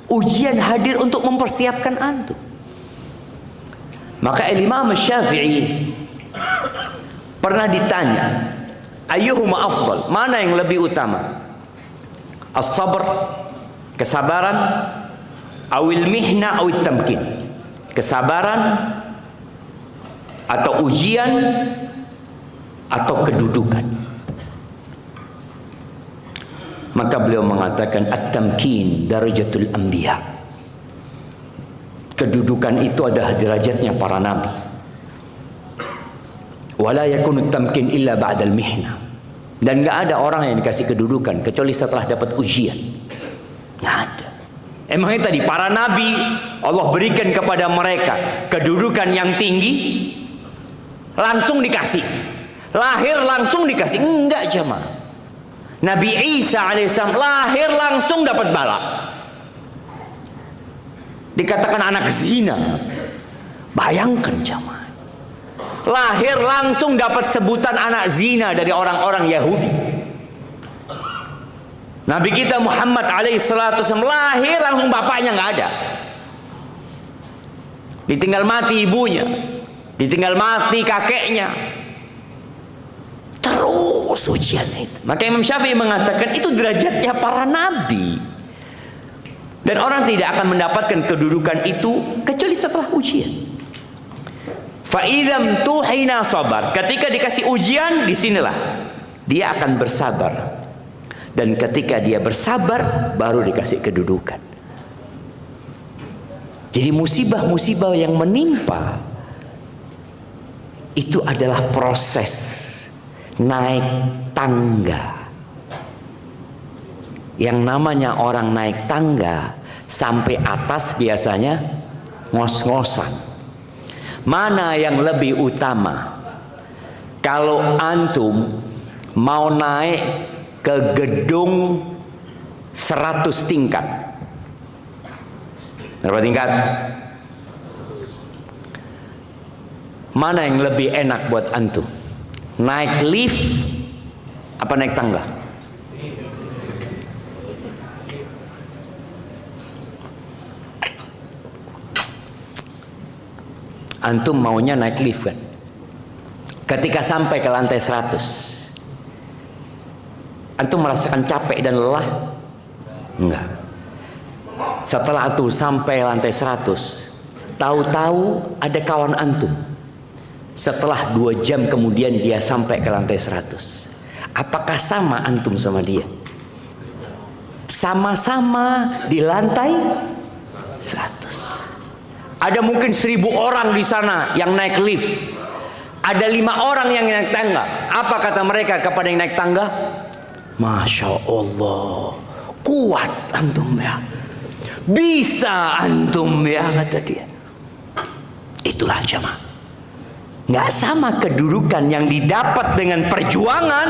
ujian hadir untuk mempersiapkan antum. Maka Imam Syafi'i pernah ditanya, ayyuhuma afdal, mana yang lebih utama? As-sabr, kesabaran, awil mihna awil tamkin, kesabaran atau ujian atau kedudukan. Maka beliau mengatakan at-tamkin darajatul anbiya. Kedudukan itu adalah derajatnya para nabi. Wala yakunu tamkin illa ba'dal mihna. Dan enggak ada orang yang dikasih kedudukan kecuali setelah dapat ujian. Enggak ada. Emangnya tadi para nabi Allah berikan kepada mereka kedudukan yang tinggi langsung dikasih. Lahir langsung dikasih? Enggak, jemaah. Nabi Isa alaihissalam lahir langsung dapat bala. Dikatakan anak zina. Bayangkan, jemaah. Lahir langsung dapat sebutan anak zina dari orang-orang Yahudi. Nabi kita Muhammad alaihissalam lahir langsung bapaknya nggak ada. Ditinggal mati ibunya, ditinggal mati kakeknya. Terus ujian itu. Maka Imam Syafi'i mengatakan itu derajatnya para nabi. Dan orang tidak akan mendapatkan kedudukan itu kecuali setelah ujian. Fa'idam tuhina sabar. Ketika dikasih ujian, disinilah dia akan bersabar. Dan ketika dia bersabar, baru dikasih kedudukan. Jadi musibah-musibah yang menimpa itu adalah proses naik tangga. Yang namanya orang naik tangga sampai atas biasanya ngos-ngosan. Mana yang lebih utama? Kalau antum mau naik ke gedung 100 tingkat, berapa tingkat? Mana yang lebih enak buat antum? Naik lift apa naik tangga? Antum maunya naik lift kan? Ketika sampai ke lantai 100, antum merasakan capek dan lelah? Enggak. Setelah itu sampai lantai 100, tahu-tahu ada kawan antum. Setelah 2 jam kemudian dia sampai ke lantai 100. Apakah sama antum sama dia? Sama-sama di lantai 100. Ada mungkin 1000 orang di sana yang naik lift. Ada 5 orang yang naik tangga. Apa kata mereka kepada yang naik tangga? Masya Allah, kuat antum ya. Bisa antum ya, kata dia. Itulah jamaah. Nggak sama kedudukan yang didapat dengan perjuangan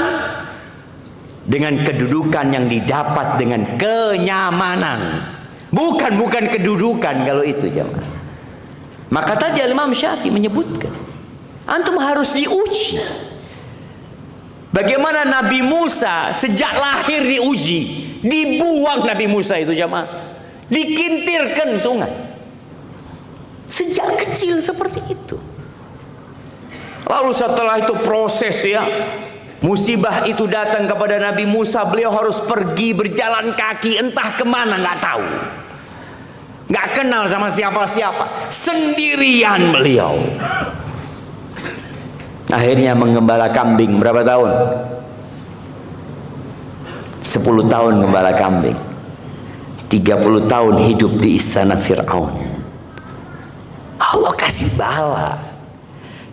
dengan kedudukan yang didapat dengan kenyamanan. Bukan kedudukan kalau itu jamaah. Maka tadi Imam Syafi'i menyebutkan, antum harus diuji. Bagaimana Nabi Musa sejak lahir diuji, dibuang Nabi Musa itu jamaah, dikintirkan sungai. Sejak kecil seperti itu. Lalu setelah itu proses ya, musibah itu datang kepada Nabi Musa, beliau harus pergi berjalan kaki entah kemana, nggak tahu, nggak kenal sama siapa-siapa, sendirian beliau. Akhirnya menggembala kambing berapa tahun? 10 tahun gembala kambing. 30 tahun hidup di istana Fir'aun. Allah kasih bala.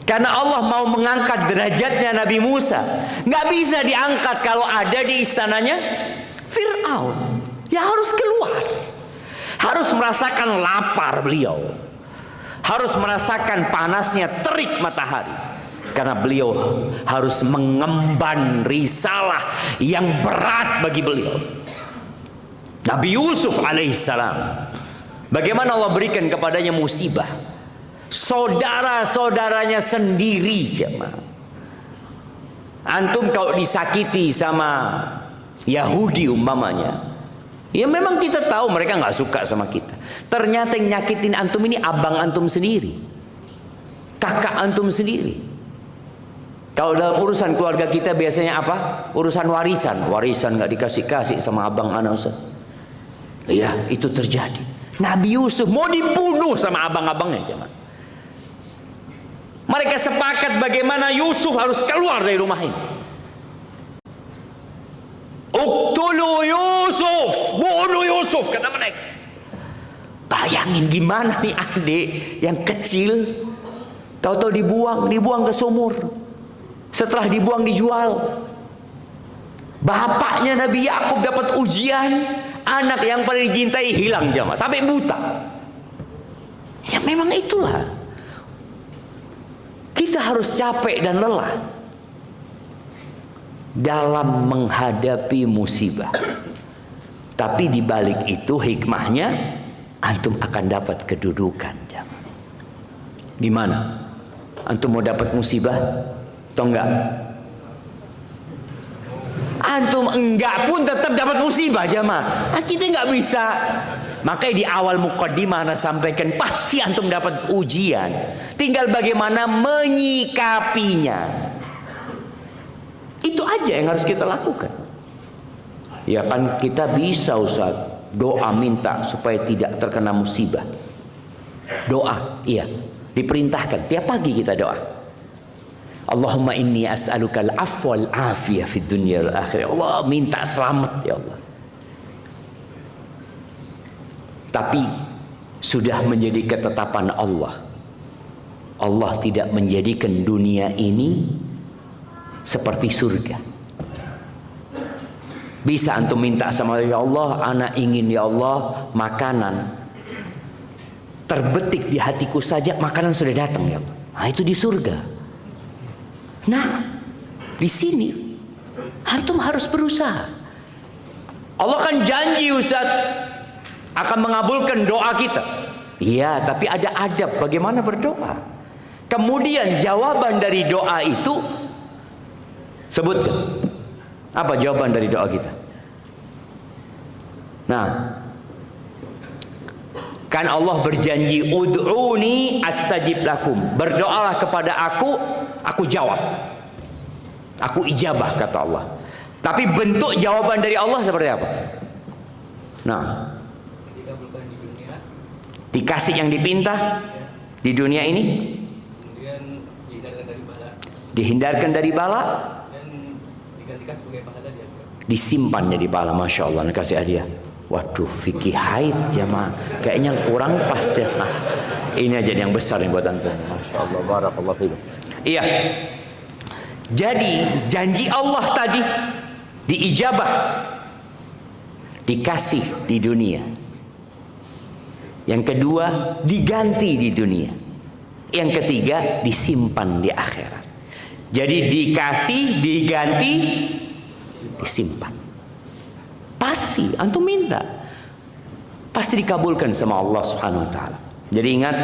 Karena Allah mau mengangkat derajatnya Nabi Musa. Nggak bisa diangkat kalau ada di istananya Fir'aun. Ya harus keluar. Harus merasakan lapar beliau. Harus merasakan panasnya terik matahari. Karena beliau harus mengemban risalah yang berat bagi beliau. Nabi Yusuf alaihissalam, bagaimana Allah berikan kepadanya musibah. Saudara-saudaranya sendiri jemaah. Antum kalau disakiti sama Yahudi umpamanya, ya memang kita tahu mereka nggak suka sama kita. Ternyata yang nyakitin antum ini abang antum sendiri, kakak antum sendiri. Kalau dalam urusan keluarga kita biasanya apa? Urusan warisan. Warisan nggak dikasih-kasih sama abang anak Ustaz. Ya, itu terjadi. Nabi Yusuf mau dibunuh sama abang-abangnya jemaah. Mereka sepakat bagaimana Yusuf harus keluar dari rumah ini. Uqtulu Yusuf, bunuh Yusuf, kata mereka. Bayangin gimana nih adik yang kecil, tahu-tahu dibuang ke sumur. Setelah dibuang dijual. Bapaknya Nabi Yakub dapat ujian, anak yang paling dicintai hilang jamaah, sampai buta. Ya memang itulah. Kita harus capek dan lelah dalam menghadapi musibah. Tapi di balik itu hikmahnya antum akan dapat kedudukan jamaah. Gimana? Antum mau dapat musibah? Atau enggak? Antum enggak pun tetap dapat musibah jamaah. Kita enggak bisa. Makanya di awal muqaddimah ana sampaikan pasti antum dapat ujian. Tinggal bagaimana menyikapinya. Itu aja yang harus kita lakukan. Ya kan kita bisa Ustaz doa minta supaya tidak terkena musibah. Doa, iya, diperintahkan tiap pagi kita doa. Allahumma inni as'aluka al-afwa wal-afiyah fid dunya wal akhirah. Allah minta selamat ya Allah. Tapi sudah menjadi ketetapan Allah. Allah tidak menjadikan dunia ini seperti surga. Bisa antum minta sama ya Allah, anak ingin ya Allah makanan terbetik di hatiku saja, makanan sudah datang ya Allah. Nah, itu di surga. Nah, di sini antum harus berusaha. Allah kan janji Ustaz akan mengabulkan doa kita. Iya, tapi ada adab bagaimana berdoa. Kemudian jawaban dari doa itu sebutkan. Apa jawaban dari doa kita? Nah, kan Allah berjanji ud'uni astajib lakum. Berdoalah kepada aku jawab. Aku ijabah kata Allah. Tapi bentuk jawaban dari Allah seperti apa? Nah, dikasih yang dipinta di dunia ini, kemudian dihindarkan dari bala, dihindarkan dari bala, dan digantikan sebagai pahala di akhirat. disimpan jadi pahala. Masya Allah, kasih hadiah. Waduh, fikih haid jamaah, kayaknya kurang pas jamaah. Ini aja yang besar nih buat antum. Masya Allah, barakallahu fikum. Iya. Jadi janji Allah tadi diijabah, dikasih di dunia. Yang kedua diganti di dunia. Yang ketiga disimpan di akhirat. Jadi dikasih, diganti, disimpan. Pasti antum minta, pasti dikabulkan sama Allah Subhanahu wa taala. Jadi ingat,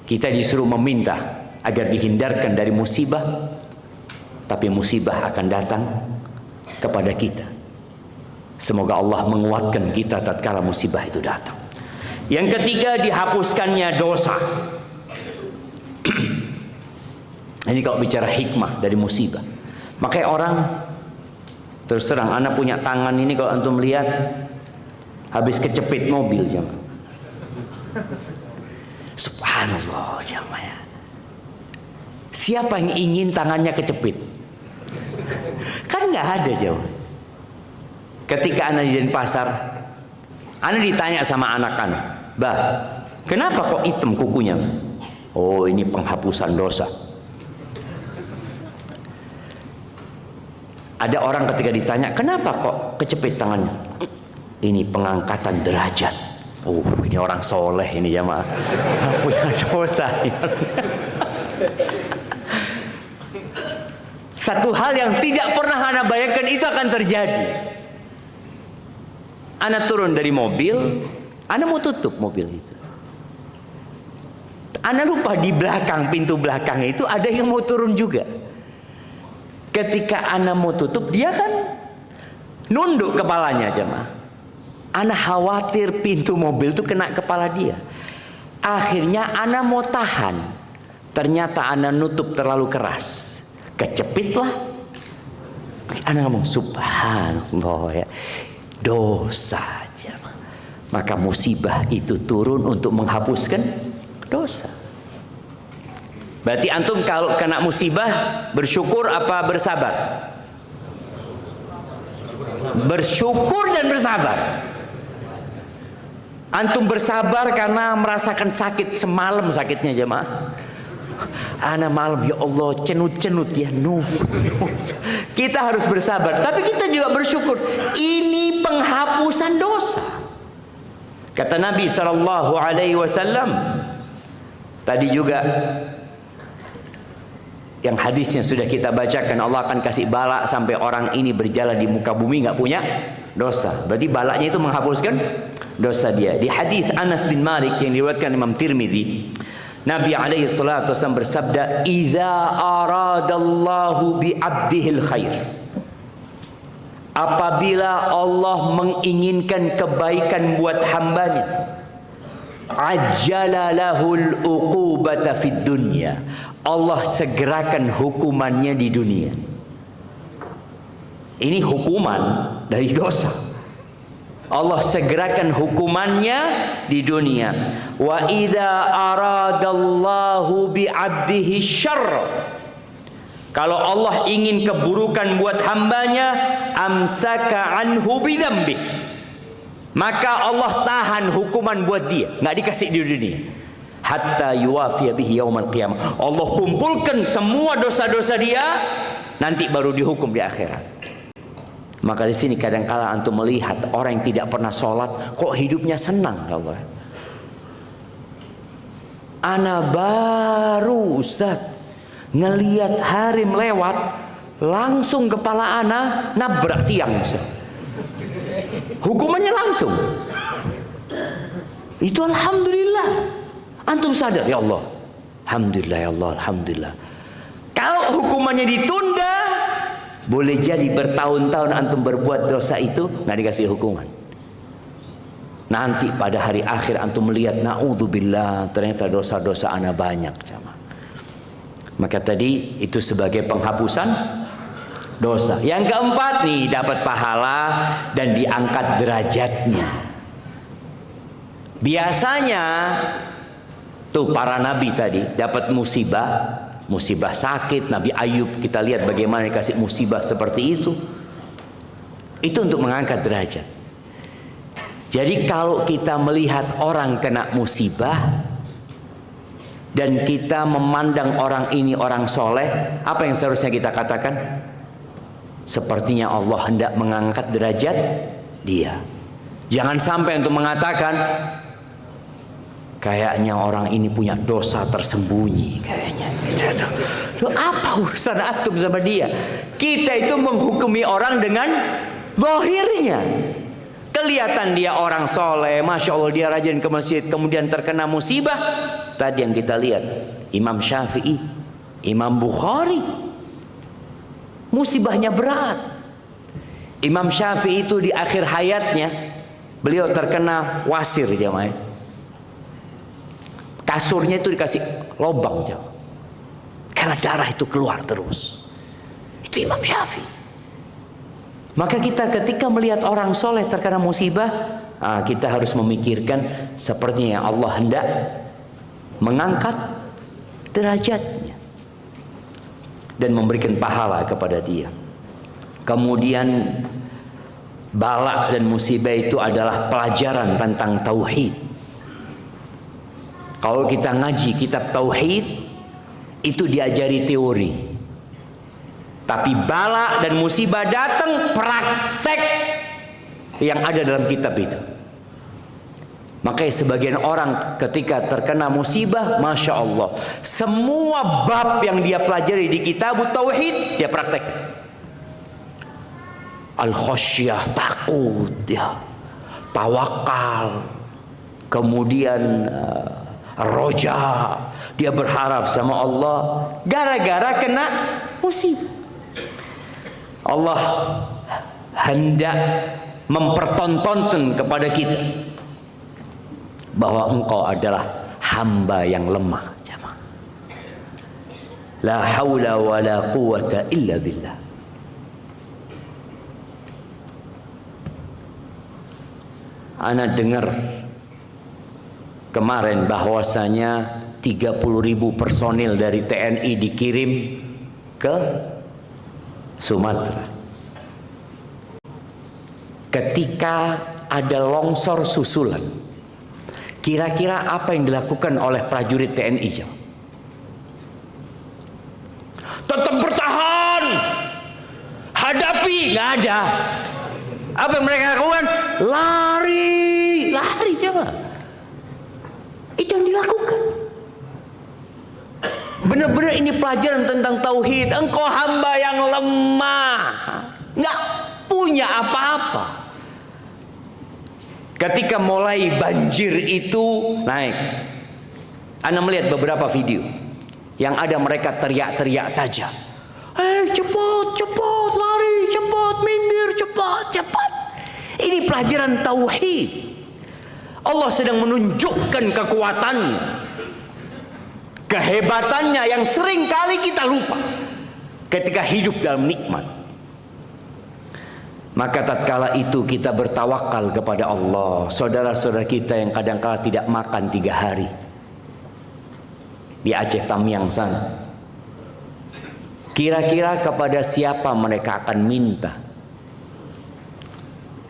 Kita disuruh meminta agar dihindarkan dari musibah, tapi musibah akan datang kepada kita. Semoga Allah menguatkan kita tatkala musibah itu datang. Yang ketiga, dihapuskannya dosa. Ini kalau bicara hikmah dari musibah. Makanya orang, terus terang, anak punya tangan ini kalau antum lihat habis kecepit mobil jemaah. Subhanallah jemaah. Siapa yang ingin tangannya kecepit? Kan nggak ada jemaah. Ketika anak di Denpasar, anak ditanya sama anak-anak, "Bah, kenapa kok hitam kukunya?" "Oh, ini penghapusan dosa." Ada orang ketika ditanya, "Kenapa kok kecepit tangannya?" "Ini pengangkatan derajat." Oh, ini orang soleh ini jamaah. Punya dosa. Satu hal yang tidak pernah Anda bayangkan itu akan terjadi. Anda turun dari mobil, Anda mau tutup mobil itu. Anda lupa di belakang, pintu belakang itu ada yang mau turun juga. Ketika Anda mau tutup, dia kan nunduk kepalanya jemaah. Anda khawatir pintu mobil itu kena kepala dia. Akhirnya Anda mau tahan. Ternyata Anda nutup terlalu keras. Kecepitlah. Anda ngomong subhanallah ya. Dosa jemaah. Maka musibah itu turun untuk menghapuskan dosa. Berarti antum kalau kena musibah bersyukur apa bersabar? Bersyukur dan bersabar. Antum bersabar karena merasakan sakit semalam sakitnya jemaah. Ana malam ya Allah cenut-cenut ya Kita harus bersabar, tapi kita juga bersyukur. Ini penghapusan dosa. Kata Nabi SAW tadi juga, yang hadisnya sudah kita bacakan, Allah akan kasih bala sampai orang ini berjalan di muka bumi nggak punya dosa. Berarti balanya itu menghapuskan dosa dia. Di hadis Anas bin Malik yang diriwayatkan Imam Tirmidzi, Nabi alaihi salatu wasallam bersabda, "Idza aradallahu bi 'abdihil khair." Apabila Allah menginginkan kebaikan buat hambanya, ajjala lahul uqubata fid dunya. Allah segerakan hukumannya di dunia. Ini hukuman dari dosa. Allah segerakan hukumannya di dunia. Wa idza aradallahu bi 'abdihi syarr. Kalau Allah ingin keburukan buat hambanya, amsaka anhu bi dzambi. Maka Allah tahan hukuman buat dia, nggak dikasih di dunia. Hatta yuwafiya bihi yaumal qiyamah. Allah kumpulkan semua dosa-dosa dia, nanti baru dihukum di akhirat. Maka di sini kadang-kala antum melihat orang yang tidak pernah sholat, kok hidupnya senang, ya Allah. Ana baru Ustaz ngelihat hari melewat, langsung kepala ana nabrak tiang Ustaz. Hukumannya langsung. Itu alhamdulillah. Antum sadar, ya Allah, alhamdulillah ya Allah, alhamdulillah. Kalau hukumannya ditunda, boleh jadi bertahun-tahun antum berbuat dosa itu nggak dikasih hukuman. Nanti pada hari akhir antum melihat, naudzubillah, ternyata dosa-dosa ana banyak. Maka tadi itu sebagai penghapusan dosa. Yang keempat nih, dapat pahala dan diangkat derajatnya. Biasanya tuh para nabi tadi dapat musibah sakit. Nabi Ayub kita lihat bagaimana dikasih musibah seperti itu. Itu untuk mengangkat derajat. Jadi kalau kita melihat orang kena musibah dan kita memandang orang ini orang soleh, apa yang seharusnya kita katakan? Sepertinya Allah hendak mengangkat derajat dia. Jangan sampai untuk mengatakan, kayaknya orang ini punya dosa tersembunyi kayaknya. Loh, apa urusan antum sama dia? Kita itu menghukumi orang dengan zahirnya. Kelihatan dia orang soleh, masya Allah dia rajin ke masjid, kemudian terkena musibah, tadi yang kita lihat, Imam Syafi'i, Imam Bukhari, musibahnya berat. Imam Syafi'i itu di akhir hayatnya beliau terkena wasir jemaah. Kasurnya itu dikasih lobang jemaah, karena darah itu keluar terus. Itu Imam Syafi'i. Maka kita ketika melihat orang soleh terkena musibah, kita harus memikirkan sepertinya Allah hendak mengangkat derajatnya dan memberikan pahala kepada dia. Kemudian bala dan musibah itu adalah pelajaran tentang tauhid. Kalau kita ngaji kitab tauhid, itu diajari teori. Tapi bala dan musibah datang praktek yang ada dalam kitab itu. Makanya sebagian orang ketika terkena musibah, Masya Allah, semua bab yang dia pelajari di kitab tauhid dia praktek. Al-khasyah, takut ya, tawakal, kemudian roja, dia berharap sama Allah gara-gara kena musibah. Allah hendak mempertontonkan kepada kita bahwa engkau adalah hamba yang lemah. La haula wa la quwata illa billah. Ana dengar kemarin bahwasanya 30.000 personil dari TNI dikirim ke Sumatera. Ketika ada longsor susulan, kira-kira apa yang dilakukan oleh prajurit TNI? Tetap bertahan, hadapi, nggak ada. Apa yang mereka lakukan? Lari, lari coba. Itu yang dilakukan. Benar-benar ini pelajaran tentang tauhid. Engkau hamba yang lemah, nggak punya apa-apa. Ketika mulai banjir itu naik, Anda melihat beberapa video yang ada mereka teriak-teriak saja. Cepat, cepat, lari, cepat, minggir, cepat, cepat. Ini pelajaran tauhid. Allah sedang menunjukkan kekuatannya, kehebatannya yang sering kali kita lupa ketika hidup dalam nikmat. Maka tatkala itu kita bertawakal kepada Allah. Saudara-saudara kita yang kadang-kala tidak makan 3 hari di Aceh Tamiang sana, kira-kira kepada siapa mereka akan minta?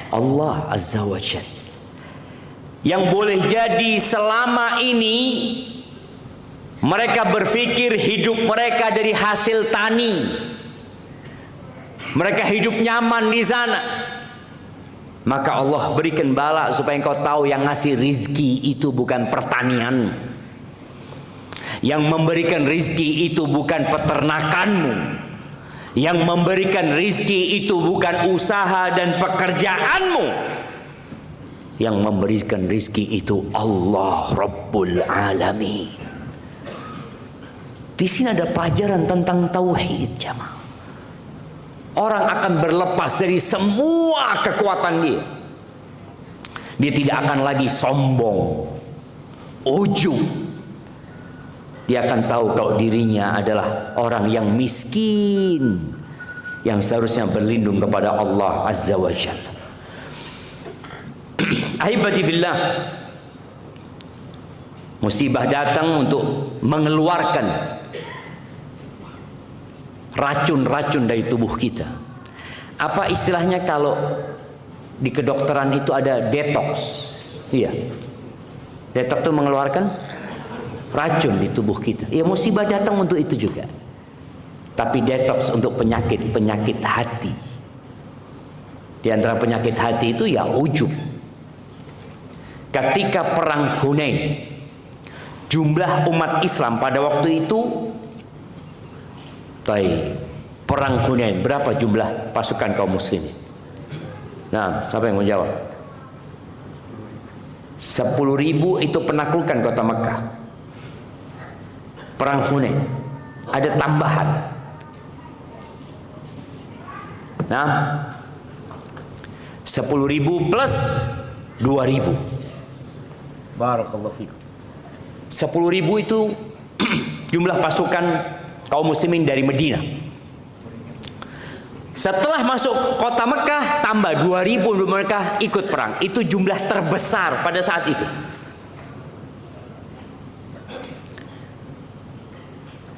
Allah Azza wa Jalla. Yang boleh jadi selama ini mereka berpikir hidup mereka dari hasil tani, mereka hidup nyaman di sana. Maka Allah berikan bala supaya engkau tahu yang ngasih rizki itu bukan pertanian, yang memberikan rizki itu bukan peternakanmu, yang memberikan rizki itu bukan usaha dan pekerjaanmu. Yang memberikan rizki itu Allah Rabbul Alamin. Di sini ada pelajaran tentang tauhid, jamaah. Orang akan berlepas dari semua kekuatan dia. Dia tidak akan lagi sombong, ujub. Dia akan tahu kalau dirinya adalah orang yang miskin, yang seharusnya berlindung kepada Allah Azza wa Jalla. Ahibati billah, musibah datang untuk mengeluarkan racun-racun dari tubuh kita. Apa istilahnya kalau di kedokteran itu ada detox? Iya, detox itu mengeluarkan racun di tubuh kita. Ya, musibah datang untuk itu juga. Tapi detox untuk penyakit-penyakit hati. Di antara penyakit hati itu ya ujub. Ketika perang Hunain, jumlah umat Islam pada waktu itu, perang Hunain, berapa jumlah pasukan kaum muslimin? Nah, siapa yang mau jawab? 10.000 itu penaklukan kota Mekah. Perang Hunain ada tambahan. Nah, 10.000 plus 2.000. Barakallahu fikum. 10.000 itu jumlah pasukan kaum muslimin dari Medina. Setelah masuk kota Mekah tambah 2.000 mereka ikut perang. Itu jumlah terbesar pada saat itu.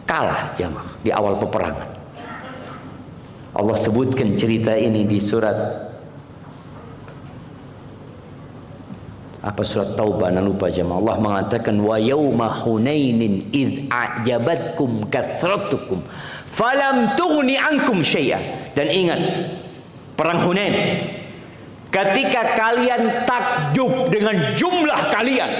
Kalah jamaah di awal peperangan. Allah sebutkan cerita ini di surat surat Taubah, ana lupa jemaah. Allah mengatakan wa yauma hunainin id a'jabatkum kathratukum falam tughni ankum syai'a. Dan ingat perang Hunain ketika kalian takjub dengan jumlah kalian,